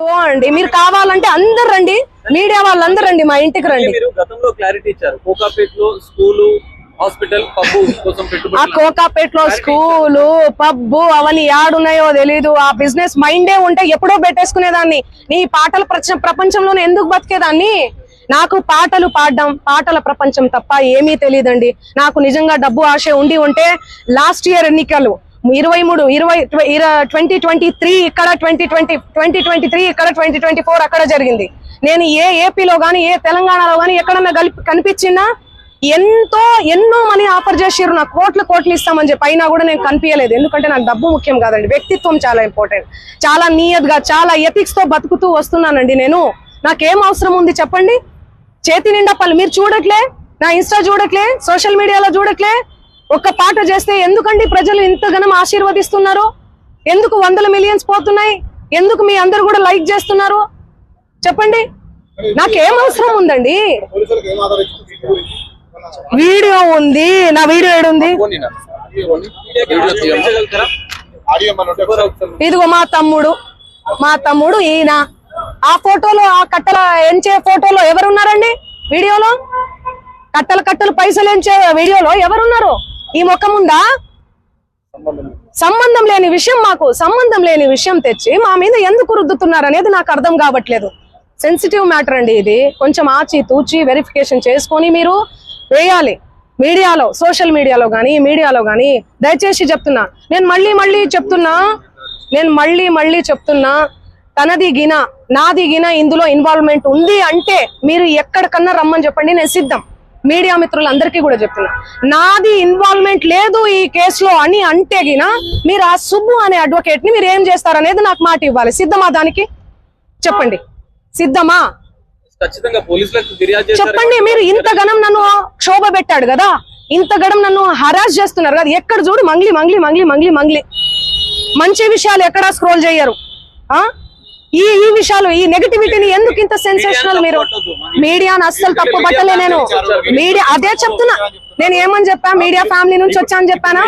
అండి మీరు కావాలంటే అందరు రండి, మీడియా వాళ్ళందరూ రండి, మా ఇంటికి రండి. మీరు గతంలో క్లారిటీ ఇచ్చారు, కోకాపేటలో స్కూలు, హాస్పిటల్, పబ్బు కోసం పెట్టుబడి. ఆ కోకాపేటలో స్కూలు, పబ్బు అవన్నీ యాడున్నాయో తెలీదు. ఆ బిజినెస్ మైండే ఉంటే ఎప్పుడో పెట్టేసుకునేదాన్ని. నీ పాటల ప్రపంచంలోనే ఎందుకు బతికేదాన్ని? నాకు పాటలు పాడడం, పాటల ప్రపంచం తప్ప ఏమీ తెలియదండి. నాకు నిజంగా డబ్బు ఆశ ఉండి ఉంటే లాస్ట్ ఇయర్ ఎన్నికలు 2023 ఇక్కడ, 2023 ఇక్కడ, 2024 అక్కడ జరిగింది. నేను ఏపీలో గానీ ఏ తెలంగాణలో గానీ ఎక్కడన్నా కనిపించినా ఎన్నో మనీ ఆఫర్ చేసిర్రు, నాకు కోట్లు ఇస్తామని చెప్పి. అయినా కూడా నేను కనిపించలేదు. ఎందుకంటే నాకు డబ్బు ముఖ్యం కాదండి, వ్యక్తిత్వం చాలా ఇంపార్టెంట్. చాలా నియత్గా, చాలా ఎథిక్స్ తో బతుకుతూ వస్తున్నానండి నేను. నాకేం అవసరం ఉంది చెప్పండి? చేతి నిండా పళ్ళు. మీరు చూడట్లే, నా ఇన్స్టా చూడట్లే, సోషల్ మీడియాలో చూడట్లే. ఒక్క పాట చేస్తే ఎందుకండి ప్రజలు ఇంతగానం ఆశీర్వదిస్తున్నారు? ఎందుకు 100 మిలియన్స్ పోతున్నాయి? ఎందుకు మీ అందరు కూడా లైక్ చేస్తున్నారు చెప్పండి? నాకేం అవసరం ఉందండి? వీడియో ఉంది, నా వీడియో ఏడుంది? ఇదిగో మా తమ్ముడు ఈయన. ఆ ఫోటోలో, ఆ కట్టల ఎంచే ఫోటోలో ఎవరున్నారండి? వీడియోలో కట్టలు పైసలు ఎంచే వీడియోలో ఎవరున్నారు? ఈ ముఖం ఉందా? సంబంధం లేని విషయం, మాకు సంబంధం లేని విషయం తెచ్చి మా మీద ఎందుకు రుద్దుతున్నారు అనేది నాకు అర్థం కావట్లేదు. సెన్సిటివ్ మ్యాటర్ అండి ఇది. కొంచెం ఆచి తూచి వెరిఫికేషన్ చేసుకొని మీరు వేయాలి మీడియాలో, సోషల్ మీడియాలో కానీ మీడియాలో కానీ. దయచేసి చెప్తున్నా, నేను మళ్ళీ చెప్తున్నా, తనది గిన నాది గిన ఇందులో ఇన్వాల్వ్మెంట్ ఉంది అంటే మీరు ఎక్కడికన్నా రమ్మని చెప్పండి, నేను సిద్ధం. మీడియా మిత్రులందరికీ కూడా చెప్తున్నా, నాది ఇన్వాల్వ్మెంట్ లేదు ఈ కేసులో అని అంటే గిన మీరు ఆ సుబ్బు అనే అడ్వకేట్ ని మీరు ఏం చేస్తారనేది నాకు మాట ఇవ్వాలి. సిద్ధమా? దానికి చెప్పండి, సిద్ధమా? చెప్పండి. మీరు ఇంతగనం నన్ను క్షోభ పెట్టాడు కదా, ఇంతగనం నన్ను హరాస్ చేస్తున్నారు కదా, ఎక్కడ చూడు మంగ్లీ. మంచి విషయాలు ఎక్కడా స్క్రోల్ చేయరు. ఈ విషయాలు, ఈ నెగటివిటీని ఎందుకు ఇంత సెన్సేషనల్? మీరు మీడియాను అస్సలు తప్పు పట్టలే నేను. మీడియా అదే చెప్తున్నా. నేను ఏమని చెప్పా? మీడియా ఫ్యామిలీ నుంచి వచ్చా అని చెప్పానా?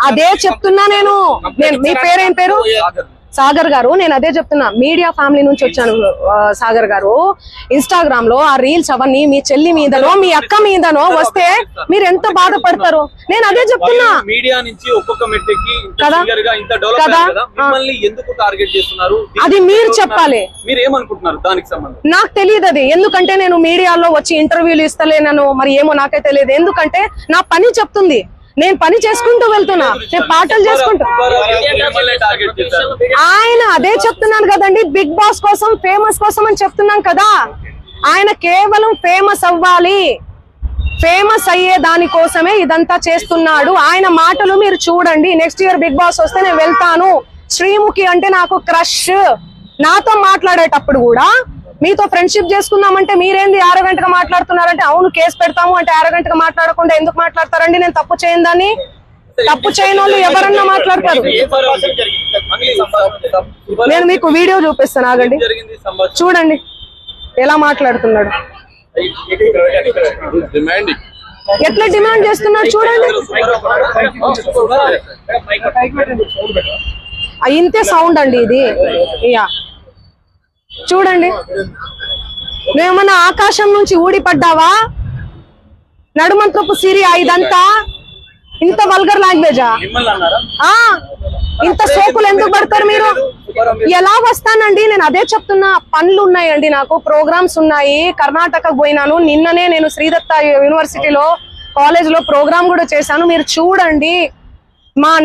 అదే చెప్తున్నా నేను. మీ పేరేం పేరు? సాగర్ గారు. నేను అదే చెప్తున్నా, మీడియా ఫ్యామిలీ నుంచి వచ్చాను సాగర్ గారు. ఇన్స్టాగ్రామ్ లో ఆ రీల్స్ అవన్నీ మీ చెల్లి మీదనో మీ అక్క మీదనో వస్తే మీరు ఎంత బాధపడతారు? నేను అదే చెప్తున్నా. మీడియా నుంచి ఒక్కొక్క మెట్టికి కదా, ఎందుకు టార్గెట్ చేస్తున్నారు అది మీరు చెప్పాలి. మీరు ఏమనుకుంటున్నారు దానికి సంబంధం? నాకు తెలియదు అది. ఎందుకంటే నేను మీడియాలో వచ్చి ఇంటర్వ్యూలు ఇస్తలేనను, మరి ఏమో నాకే తెలియదు. ఎందుకంటే నా పని చెప్తుంది, నేను పని చేసుకుంటూ వెళ్తున్నా, నేను పాటలు చేసుకుంటా. ఆయన అదే చెప్తున్నాను కదండి, బిగ్ బాస్ కోసం, ఫేమస్ కోసం అని చెప్తున్నాం కదా. ఆయన కేవలం ఫేమస్ అవ్వాలి, ఫేమస్ అయ్యే దానికోసమే ఇదంతా చేస్తున్నాడు. ఆయన మాటలు మీరు చూడండి. నెక్స్ట్ ఇయర్ బిగ్ బాస్ వస్తే నేను వెళ్తాను. శ్రీముఖి అంటే నాకు క్రష్. నాతో మాట్లాడేటప్పుడు కూడా మీతో ఫ్రెండ్షిప్ చేసుకుందామంటే మీరేంది ఆరగంటగా మాట్లాడుతున్నారంటే, అవును కేసు పెడతాము అంటే ఆరగంటగా మాట్లాడకుండా ఎందుకు మాట్లాడతారండి? నేను తప్పు చేయని తప్పు చేయని వాళ్ళు ఎవరన్నా మాట్లాడతారు. నేను మీకు వీడియో చూపిస్తాను, ఆగండి, చూడండి ఎలా మాట్లాడుతున్నాడు, ఎట్లా డిమాండ్ చేస్తున్నాడు చూడండి. ఇంతే సౌండ్ అండి ఇది. చూడండి, నువ్వేమన్నా ఆకాశం నుంచి ఊడిపడ్డావా? నడుమంత్రపు సిరి ఇదంతా ఇంత వల్గర్ లాంగ్వేజా? ఇంత సోకులు ఎందుకు పడతారు మీరు? ఎలా వస్తానండి? నేను అదే చెప్తున్నా, పనులు ఉన్నాయండి, నాకు ప్రోగ్రామ్స్ ఉన్నాయి. కర్ణాటకకు పోయినాను నిన్ననే. నేను శ్రీదత్త యూనివర్సిటీలో కాలేజ్ లో ప్రోగ్రామ్ కూడా చేశాను. మీరు చూడండి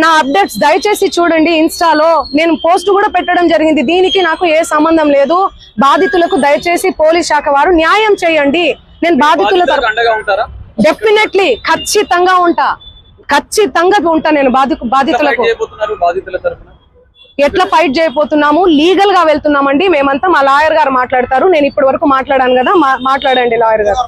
నా అప్డేట్స్ దయచేసి చూడండి. ఇన్స్టాలో నేను పోస్ట్ కూడా పెట్టడం జరిగింది. దీనికి నాకు ఏ సంబంధం లేదు. బాధితులకు దయచేసి పోలీస్ శాఖ వారు న్యాయం చేయండి. నేను బాధితుల డెఫినెట్లీ ఖచ్చితంగా ఉంటా నేను బాధితులకు. ఎట్లా ఫైట్ చేయబోతున్నాము? లీగల్ గా వెళ్తున్నామండి మేమంతా. మా లాయర్ గారు మాట్లాడతారు. నేను ఇప్పటి వరకు మాట్లాడాను కదా, మాట్లాడండి లాయర్ గారు.